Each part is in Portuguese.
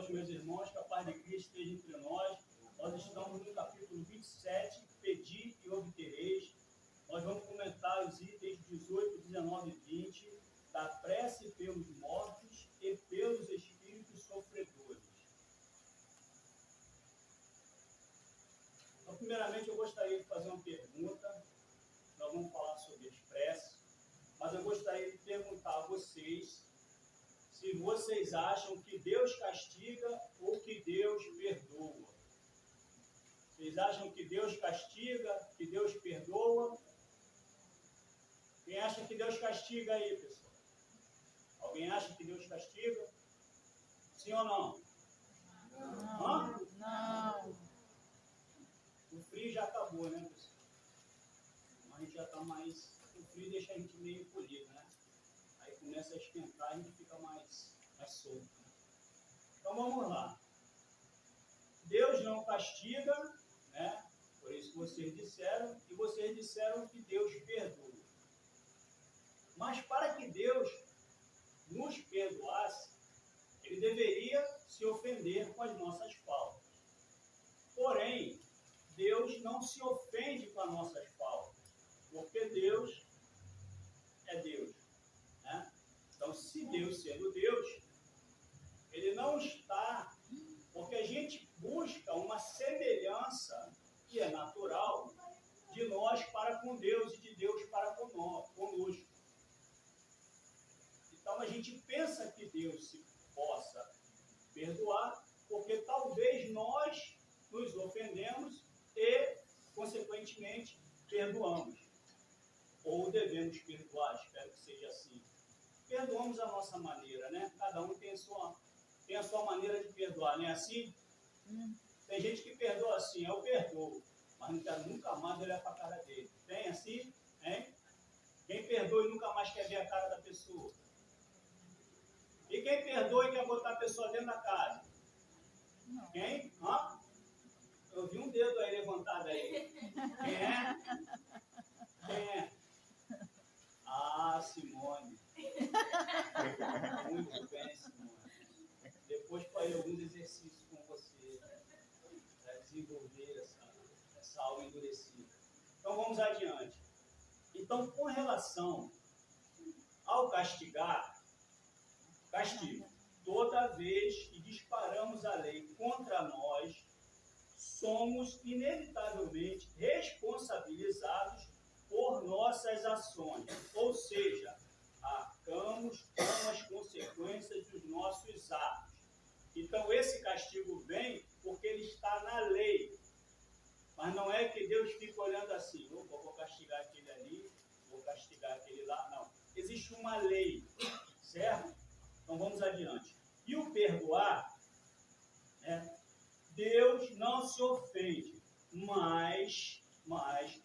irmãos, meus irmãos, que a paz de Cristo esteja entre nós. Nós estamos no capítulo 27, Pedi e obtereis. Nós vamos comentar os itens 18, 19 e 20, da prece pelos mortos e pelos espíritos sofredores. Então, primeiramente, eu gostaria de fazer uma pergunta. Nós vamos falar sobre as preces, mas eu gostaria de perguntar a vocês se vocês acham que Deus castiga ou que Deus perdoa. Vocês acham que Deus castiga, que Deus perdoa? Quem acha que Deus castiga aí, pessoal? Alguém acha que Deus castiga? Sim ou não? Não. Não. O frio já acabou, né, pessoal? A gente já está mais... O frio deixa a gente meio encolhido, né? Aí começa a esquentar, a gente fica mais solto. Né? Então vamos lá. Deus não castiga, né? Por isso que vocês disseram, e vocês disseram que Deus perdoa. Mas para que Deus nos perdoasse, Ele deveria se ofender com as nossas faltas. Porém, Deus não se ofende com as nossas faltas, porque Deus é Deus. Né? Então, se Deus sendo Deus, Ele não está, porque a gente busca uma semelhança que é natural de nós para com Deus e de Deus para conosco. Então, a gente pensa que Deus se possa perdoar, porque talvez nós nos ofendemos e, consequentemente, perdoamos. Ou devemos perdoar, espero que seja assim. Perdoamos a nossa maneira, né? Cada um tem a sua maneira de perdoar, não é assim? Tem gente que perdoa assim, eu perdoo, mas não quero nunca mais olhar para a cara dele. Tem assim? Hein? Quem perdoa e nunca mais quer ver a cara da pessoa? E quem perdoa e quer botar a pessoa dentro da casa? Não. Quem? Hã? Eu vi um dedo aí levantado aí. Quem é? Quem é? Ah, Simone. Muito bem, Simone. Depois farei alguns exercícios com você para desenvolver essa alma endurecida. Então vamos adiante. Então, com relação ao castigo. Toda vez que disparamos a lei contra nós, somos inevitavelmente responsabilizados por nossas ações, ou seja, arcamos com as consequências dos nossos atos. Então, esse castigo vem porque ele está na lei. Mas não é que Deus fica olhando assim, vou castigar aquele ali, vou castigar aquele lá, não. Existe uma lei, certo? Então, vamos adiante. E o perdoar, né? Deus não se ofende, mas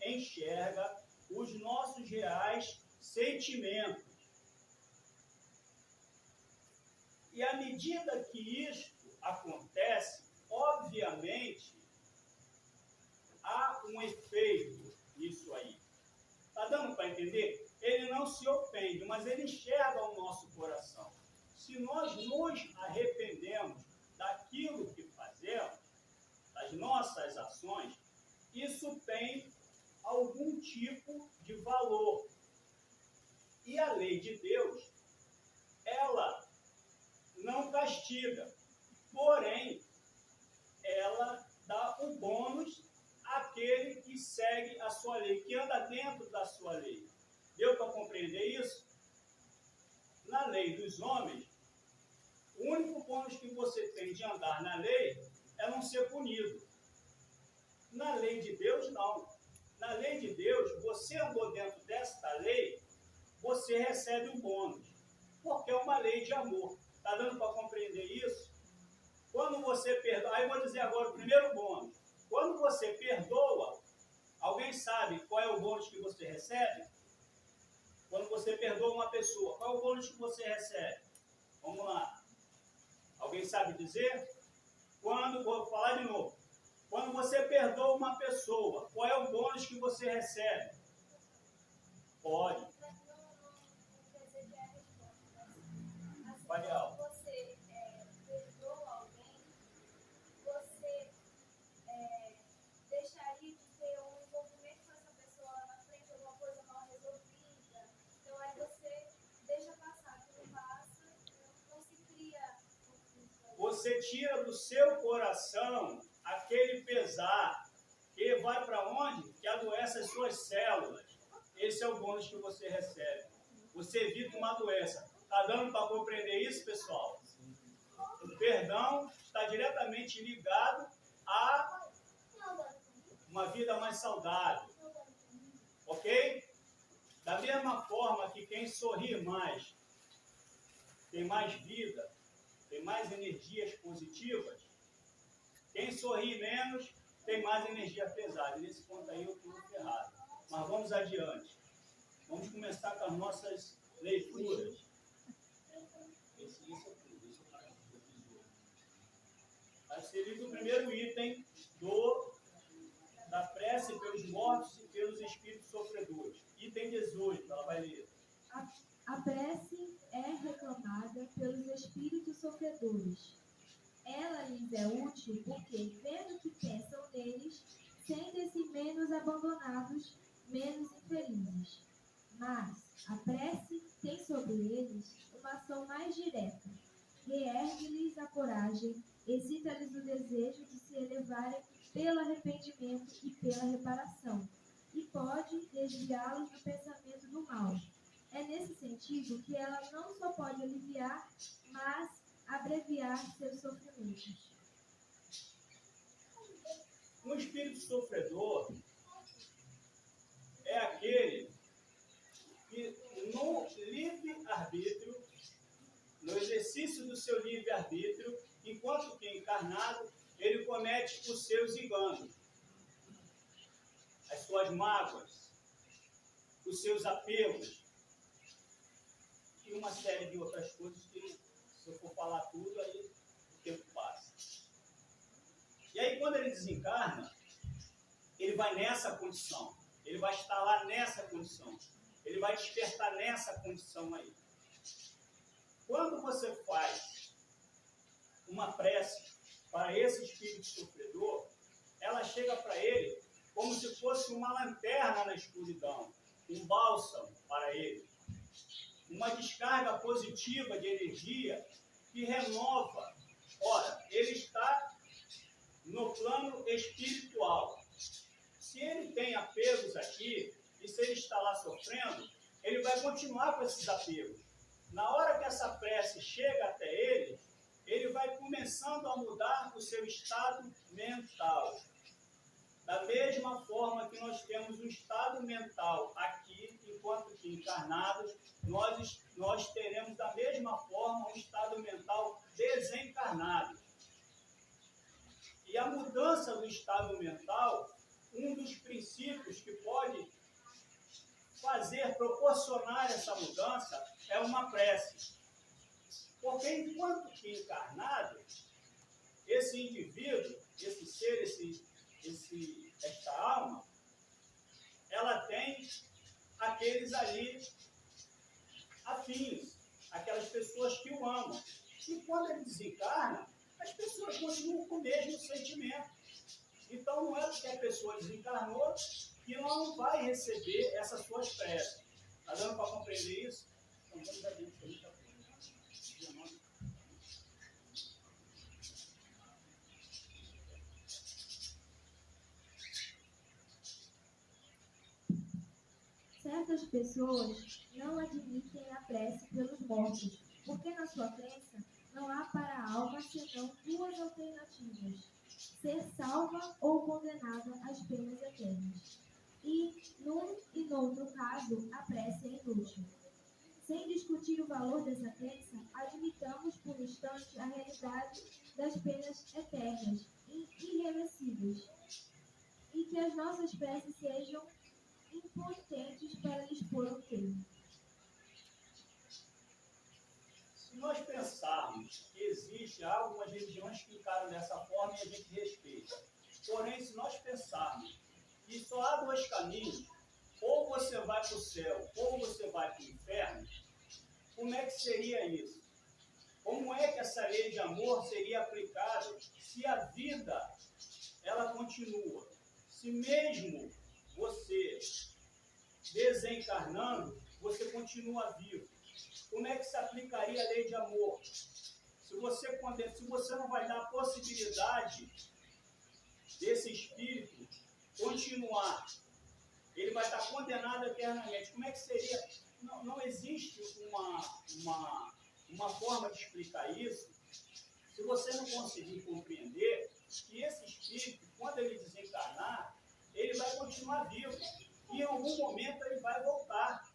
enxerga os nossos reais sentimentos. E à medida que isto acontece, obviamente, há um efeito nisso aí. Está dando para entender? Ele não se ofende, mas ele enxerga o nosso coração. Se nós nos arrependemos daquilo que fazemos, das nossas ações, isso tem algum tipo de valor. E a lei de Deus, ela não castiga, porém, ela dá um bônus àquele que segue a sua lei, que anda dentro da sua lei. Deu para compreender isso? Na lei dos homens, o único bônus que você tem de andar na lei é não ser punido. Na lei de Deus, não. Na lei de Deus, você andou dentro desta lei, você recebe um bônus, porque é uma lei de amor. Está dando para compreender isso? Quando você perdoa, aí eu vou dizer agora o primeiro bônus. Quando você perdoa, alguém sabe qual é o bônus que você recebe? Quando você perdoa uma pessoa, qual é o bônus que você recebe? Vamos lá. Alguém sabe dizer? Vou falar de novo. Quando você perdoa uma pessoa, qual é o bônus que você recebe? Pode. Pode. Você perdoa alguém, você tira do seu coração aquele pesar, que vai para onde? Que adoece as suas células. Esse é o bônus que você recebe. Você evita uma doença. Está dando para compreender isso, pessoal? O perdão está diretamente ligado a uma vida mais saudável. Ok? Da mesma forma que quem sorri mais tem mais vida, tem mais energias positivas, quem sorri menos tem mais energia pesada. Nesse ponto aí eu estou ferrado. Mas vamos adiante. Vamos começar com as nossas leituras. Está inserido o primeiro item da prece pelos mortos e pelos espíritos sofredores. Item 18, ela vai ler. A prece é reclamada pelos espíritos sofredores. Ela lhes é útil porque, vendo que pensam neles, sentem-se menos abandonados, menos infelizes. Mas a prece tem sobre eles uma ação mais direta. Reergue-lhes a coragem, excita-lhes o desejo de se elevarem pelo arrependimento e pela reparação, e pode desviá-los do pensamento do mal. É nesse sentido que ela não só pode aliviar, mas abreviar seus sofrimentos. Um espírito sofredor é aquele que no livre-arbítrio, no exercício do seu livre-arbítrio, enquanto que encarnado, ele comete os seus enganos, as suas mágoas, os seus apegos e uma série de outras coisas que, se eu for falar tudo, aí o tempo passa. E aí, quando ele desencarna, ele vai nessa condição, ele vai estar lá nessa condição, ele vai despertar nessa condição aí. Quando você faz uma prece para esse espírito sofredor, ela chega para ele como se fosse uma lanterna na escuridão, um bálsamo para ele, uma descarga positiva de energia que renova. Ora, ele está no plano espiritual. Se ele tem apegos aqui, e se ele está lá sofrendo, ele vai continuar com esses apegos. Na hora que essa prece chega até ele, ele vai começando a mudar o seu estado mental. Da mesma forma que nós temos um estado mental aqui, enquanto que encarnados, nós teremos da mesma forma um estado mental desencarnado. E a mudança do estado mental, um dos princípios que pode proporcionar essa mudança é uma prece. Porque enquanto que encarnado, esse indivíduo, esse ser, esta alma, ela tem aqueles ali afins, aquelas pessoas que o amam. E quando ele desencarna, as pessoas continuam com o mesmo sentimento. Então não é porque a pessoa desencarnou que ela não vai receber essas suas preces. Está dando para compreender isso? Então vamos adiante com muita coisa. Certas pessoas não admitem a prece pelos mortos, porque na sua crença não há para a alma senão duas alternativas: ser salva ou condenada às penas eternas. E, num e noutro caso, a prece é inútil. Sem discutir o valor dessa crença, admitamos por um instante a realidade das penas eternas e irreversíveis, e que as nossas preces sejam impotentes para lhes pôr um termo. Se nós pensarmos que existe algumas religiões que encaram dessa forma e a gente respeita, porém, se nós pensarmos que só há dois caminhos, ou você vai para o céu, ou você vai para o inferno, como é que seria isso? Como é que essa lei de amor seria aplicada se a vida, ela continua? Se mesmo você desencarnando, você continua vivo. Como é que se aplicaria a lei de amor? Se se você não vai dar a possibilidade desse espírito continuar, ele vai estar condenado eternamente. Como é que seria? Não existe uma forma de explicar isso, se você não conseguir compreender que esse espírito, quando ele desencarnar, ele vai continuar vivo. E em algum momento ele vai voltar.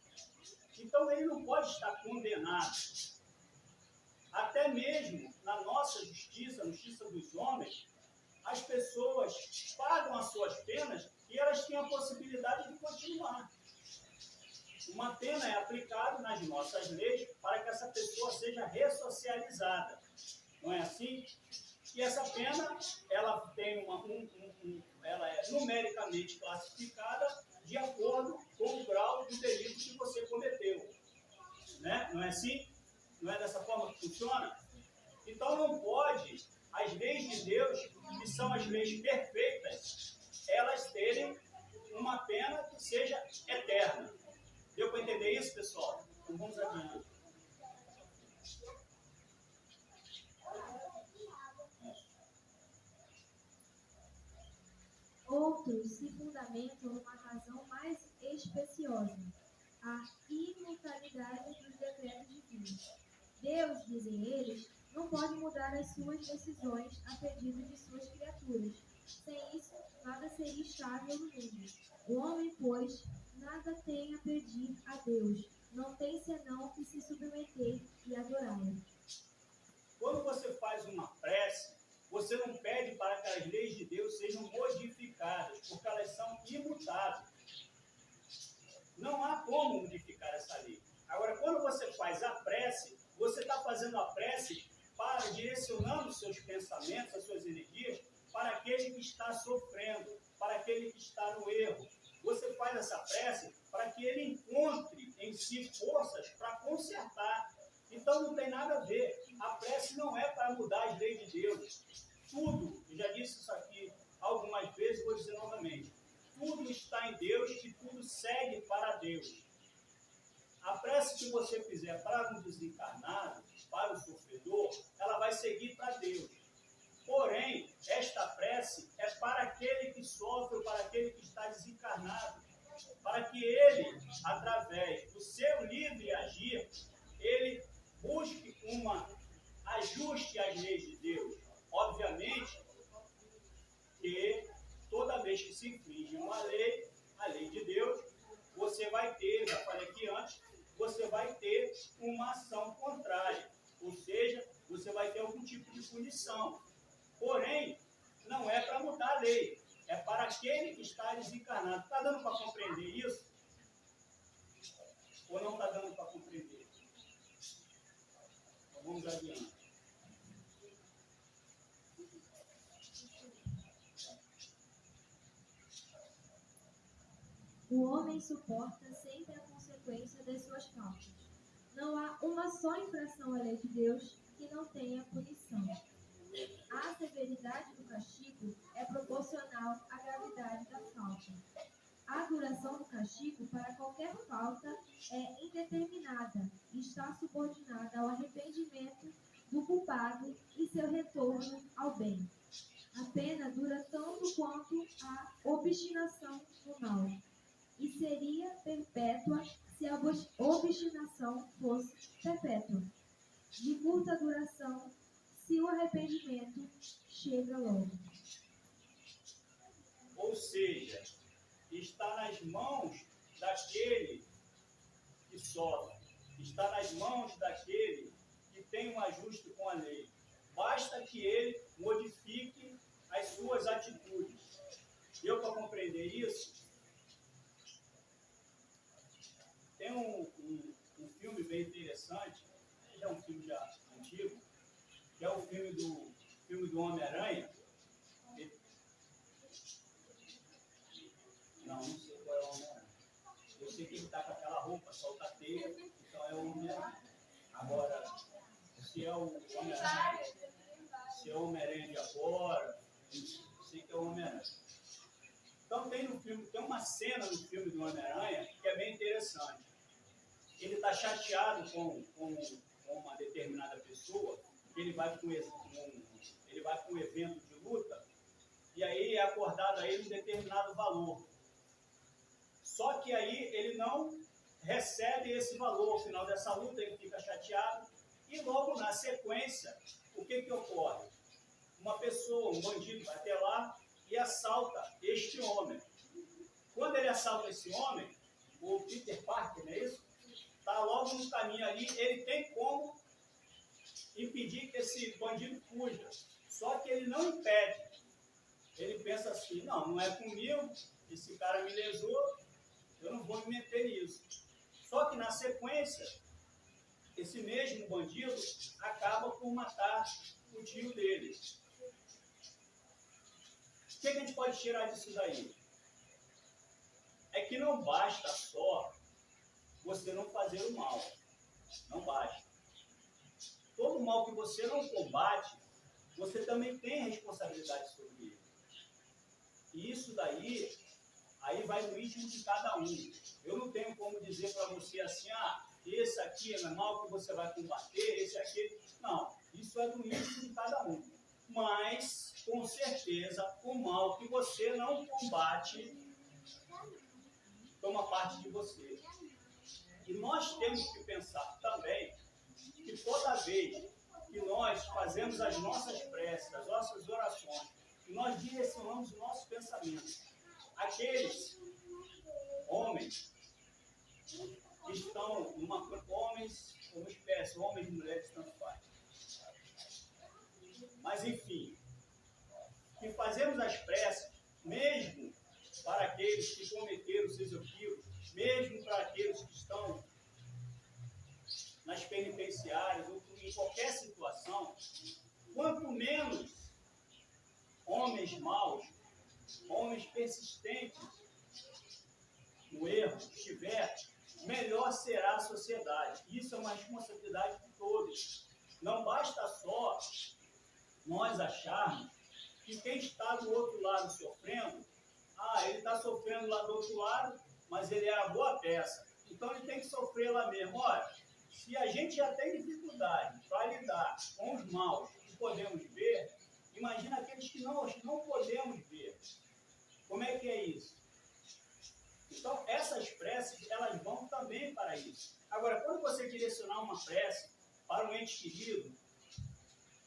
Então ele não pode estar condenado. Até mesmo na nossa justiça, na justiça dos homens, as pessoas pagam as suas penas e elas têm a possibilidade de continuar. Uma pena é aplicada nas nossas leis para que essa pessoa seja ressocializada. Não é assim? E essa pena, ela tem ela é numericamente classificada de acordo com o grau do delito que você cometeu. Né? Não é assim? Não é dessa forma que funciona? Então não pode as leis de Deus, que são as leis perfeitas, elas terem uma pena que seja eterna. Deu para entender isso, pessoal? Então vamos adiante. Outros se fundamentam numa razão mais especiosa, a imutabilidade dos decretos divinos. Deus, dizem eles, não pode mudar as suas decisões a pedido de suas criaturas. Sem isso, nada seria estável no mundo. O homem, pois, nada tem a pedir a Deus, não tem senão que se submeter e adorá-lo. Quando você faz uma prece, você não pede para que as leis de Deus sejam modificadas, porque elas são imutáveis. Não há como modificar essa lei. Agora, quando você faz a prece, você está fazendo a prece para direcionando os seus pensamentos, as suas energias, para aquele que está sofrendo, para aquele que está no erro. Você faz essa prece para que ele encontre em si forças para consertar. Então não tem nada a ver. A prece não é para mudar as leis de Deus. Tudo, eu já disse isso aqui algumas vezes, vou dizer novamente. Tudo está em Deus e tudo segue para Deus. A prece que você fizer para o desencarnado, para o sofredor, ela vai seguir para Deus. Porém, esta prece é para aquele que sofre, para aquele que está desencarnado, para que ele, através do seu livre agir, ele busque ajuste às leis de Deus. Obviamente que toda vez que se infringe uma lei, a lei de Deus, você vai ter, já falei aqui antes, você vai ter uma ação contrária. Ou seja, você vai ter algum tipo de punição. Porém, não é para mudar a lei, é para aquele que está desencarnado. Está dando para compreender isso? Ou não está dando para compreender? Então vamos adiante. O homem suporta sempre a consequência das suas faltas. Não há uma só infração à lei de Deus que não tenha punição. A severidade do castigo é proporcional à gravidade da falta. A duração do castigo para qualquer falta é indeterminada e está subordinada ao arrependimento do culpado e seu retorno ao bem. A pena dura tanto quanto a obstinação no mal, e seria perpétua se a obstinação fosse perpétua. De curta duração, se o arrependimento chega logo. Ou seja, está nas mãos daquele que sofre, está nas mãos daquele que tem um ajuste com a lei. Basta que ele modifique as suas atitudes. Deu para compreender isso? Tem um filme bem interessante, é um filme já antigo, que é o filme do Homem-Aranha. Não sei qual é o Homem-Aranha. Eu sei que ele está com aquela roupa, solta a teia, então é o Homem-Aranha. Agora, se é o Homem-Aranha, se é o Homem-Aranha de agora, eu sei que é o Homem-Aranha. Então tem uma cena no filme do Homem-Aranha que é bem interessante. Ele está chateado com uma determinada pessoa, que ele vai para um evento de luta, e aí é acordado a ele um determinado valor. Só que aí ele não recebe esse valor. Ao final dessa luta ele fica chateado, e logo na sequência, o que ocorre? Uma pessoa, um bandido, vai até lá e assalta este homem. Quando ele assalta esse homem, o Peter Parker, não é isso? Está logo no caminho ali, ele tem como impedir que esse bandido fuja. Só que ele não impede. Ele pensa assim, não é comigo, esse cara me lesou, eu não vou me meter nisso. Só que na sequência, esse mesmo bandido acaba por matar o tio dele. O que a gente pode tirar disso daí? É que não basta só você não fazer o mal. Não basta. Todo mal que você não combate, você também tem responsabilidade sobre ele. E isso daí, aí vai no íntimo de cada um. Eu não tenho como dizer para você assim, esse aqui é mal que você vai combater, esse aqui... Não, isso é do íntimo de cada um. Mas, com certeza, o mal que você não combate toma parte de você. E nós temos que pensar também que toda vez que nós fazemos as nossas preces, as nossas orações, e nós direcionamos o nosso pensamento, aqueles homens que estão homens como espécie, homens e mulheres, tanto faz. Mas enfim, que fazemos as preces, mesmo para aqueles que cometeram os seus equívocos, mesmo para aqueles que estão nas penitenciárias ou em qualquer situação, quanto menos homens maus, homens persistentes no erro estiver, melhor será a sociedade. Isso é uma responsabilidade de todos. Não basta só nós acharmos que quem está do outro lado sofrendo, ele está sofrendo lá do outro lado, mas ele é a boa peça. Então ele tem que sofrer lá mesmo. Olha, se a gente já tem dificuldade para lidar com os maus que podemos ver, imagina aqueles que não podemos ver. Como é que é isso? Então, essas preces, elas vão também para isso. Agora, quando você direcionar uma prece para um ente querido,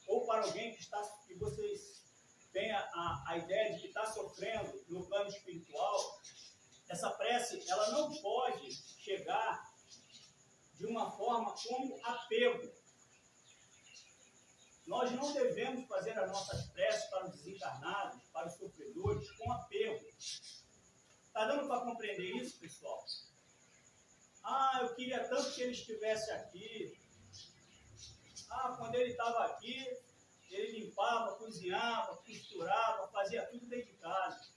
ou para alguém que vocês têm a ideia de que está sofrendo no plano espiritual, essa prece, ela não pode chegar de uma forma como apego. Nós não devemos fazer as nossas preces para os desencarnados, para os sofredores, com apego. Está dando para compreender isso, pessoal? Eu queria tanto que ele estivesse aqui. Quando ele estava aqui, ele limpava, cozinhava, costurava, fazia tudo dentro de casa.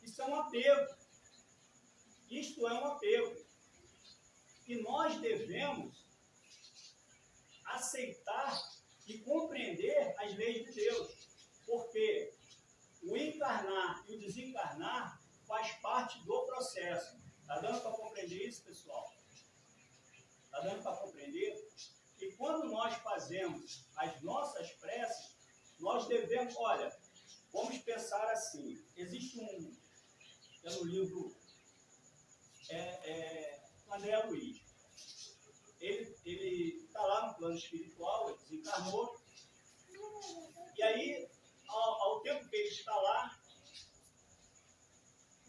Isso é um apego. Isto é um apego. E nós devemos aceitar e compreender as leis de Deus. Porque o encarnar e o desencarnar faz parte do processo. Está dando para compreender isso, pessoal? Está dando para compreender? E quando nós fazemos as nossas preces, nós devemos, vamos pensar assim, existe no livro André Luiz, ele está lá no plano espiritual, ele desencarnou, e aí, ao tempo que ele está lá,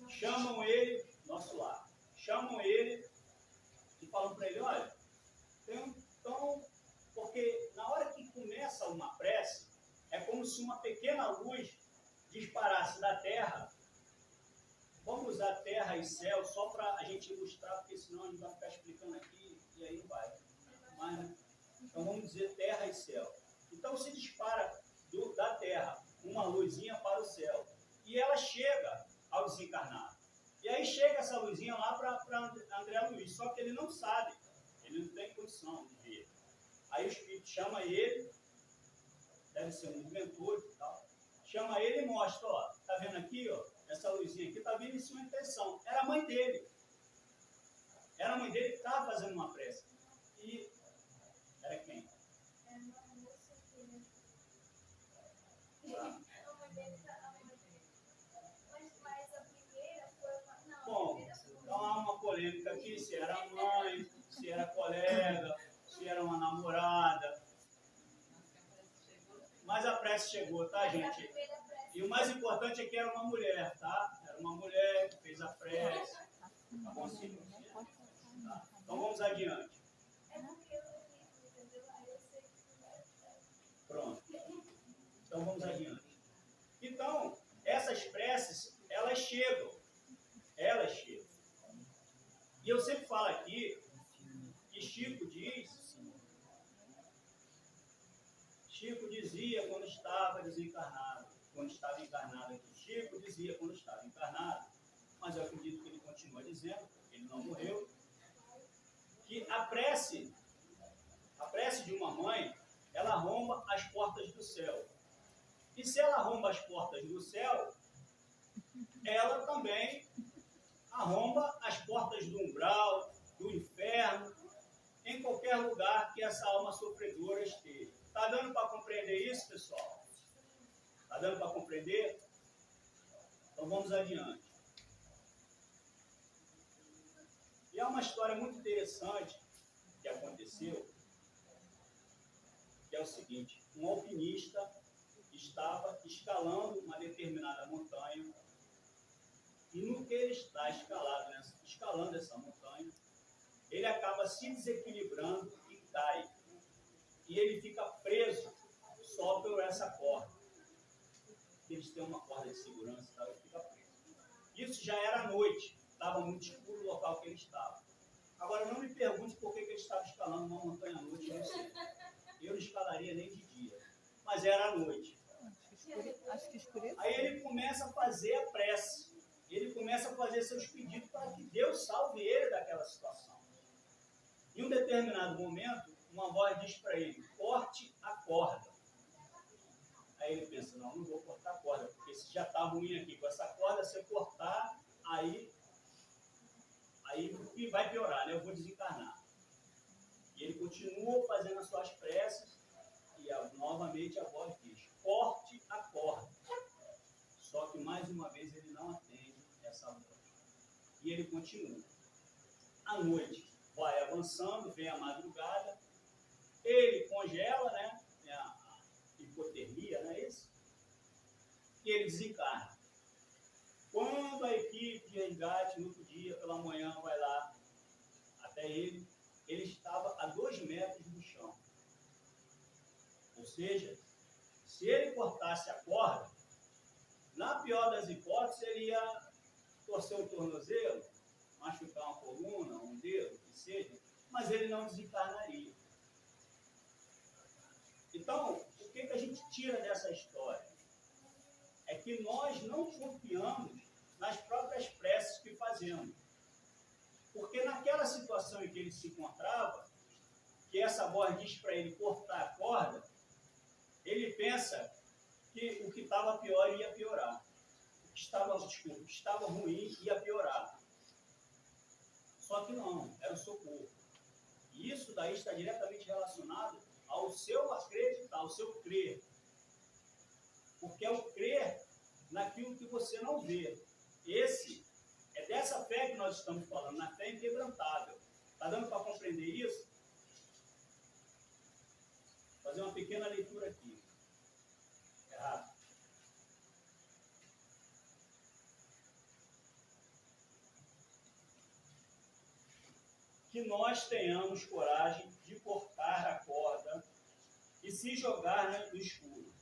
chamam ele, nosso lar, chamam ele e falam para ele, então, porque na hora que começa uma prece, é como se uma pequena luz disparasse da terra. Vamos usar terra e céu só para a gente ilustrar, porque senão a gente vai ficar explicando aqui e aí não vai. Então vamos dizer terra e céu. Então se dispara da terra uma luzinha para o céu e ela chega ao desencarnado. E aí chega essa luzinha lá para André Luiz, só que ele não sabe, ele não tem condição de ver. Aí o Espírito chama ele, deve ser um mentor e tal, chama ele e mostra, tá vendo aqui, essa luzinha aqui está vindo em sua intenção. Era a mãe dele. Era a mãe dele que estava fazendo uma prece. E era quem? significa aqui se era mãe, se era colega, se era uma namorada. Mas a prece chegou, tá, gente? E o mais importante é que era uma mulher, tá? Era uma mulher que fez a prece. Tá bom, sim? Tá. Então vamos adiante. Pronto. Então vamos adiante. Então, essas preces, elas chegam. Elas chegam. E eu sempre falo aqui que Chico dizia quando estava desencarnado, quando estava encarnado aqui. Chico dizia quando estava encarnado, mas eu acredito que ele continua dizendo, ele não morreu, que a prece de uma mãe, ela arromba as portas do céu. E se ela arromba as portas do céu, ela também arromba as portas do umbral, do inferno, em qualquer lugar que essa alma sofredora esteja. Está dando para compreender isso, pessoal? Está dando para compreender? Então vamos adiante. E há uma história muito interessante que aconteceu, que é o seguinte: um alpinista estava escalando uma determinada montanha, e no que ele está escalando essa montanha, ele acaba se desequilibrando e cai. E ele fica preso só por essa corda. Eles têm uma corda de segurança e tal, ele fica preso. Isso já era noite, estava muito escuro o local que ele estava. Agora não me pergunte por que ele estava escalando uma montanha à noite, eu não sei. Eu não escalaria nem de dia, mas era à noite. Acho que escureceu. Aí ele começa a fazer a prece. Ele começa a fazer seus pedidos para que Deus salve ele daquela situação. Em um determinado momento, uma voz diz para ele: corte a corda. Aí ele pensa: não vou cortar a corda, porque se já está ruim aqui com essa corda, se eu cortar, aí vai piorar, né? Eu vou desencarnar. E ele continua fazendo as suas preces, e novamente a voz diz: corte a corda. Só que mais uma vez ele não atende essa voz. E ele continua. À noite vai avançando, vem a madrugada, ele congela, né? A hipotermia, não é isso? E ele desencarna. Quando a equipe de resgate, no outro dia, pela manhã, vai lá até ele estava a 2 metros do chão. Ou seja, se ele cortasse a corda, na pior das hipóteses, ele ia torcer o tornozelo, machucar uma coluna, um dedo, o que seja, mas ele não desencarnaria. Então, o que a gente tira dessa história? É que nós não confiamos nas próprias preces que fazemos. Porque naquela situação em que ele se encontrava, que essa voz diz para ele cortar a corda, ele pensa que o que estava pior ia piorar. O que estava ruim ia piorar. Só que não, era o socorro. E isso daí está diretamente relacionado ao seu acreditar, ao seu crer. Porque é o crer naquilo que você não vê. É dessa fé que nós estamos falando, na fé inquebrantável. Está dando para compreender isso? Vou fazer uma pequena leitura aqui. Errado. Que nós tenhamos coragem de cortar a corda e se jogar no escuro.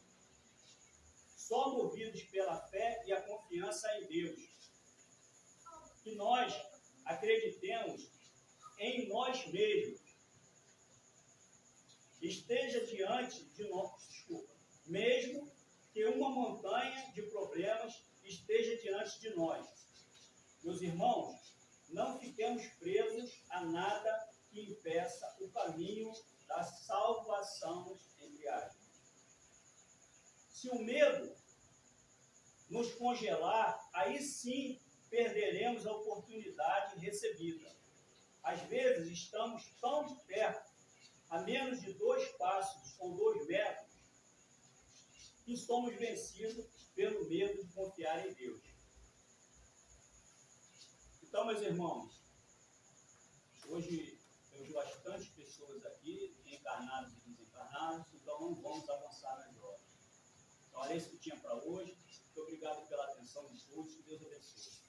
Só movidos pela fé e a confiança em Deus. Que nós acreditemos em nós mesmos. Esteja diante de nós, mesmo que uma montanha de problemas esteja diante de nós. Meus irmãos, não fiquemos presos a nada que impeça o caminho da salvação, entre aspas. Se o medo nos congelar, aí sim perderemos a oportunidade recebida. Às vezes estamos tão perto, a menos de 2 passos ou 2 metros, que somos vencidos pelo medo de confiar em Deus. Então, meus irmãos, Hoje temos bastante pessoas aqui, encarnados e desencarnados, então não vamos avançar nas horas. Então era isso que tinha para hoje. Muito obrigado pela atenção de todos. Que Deus abençoe.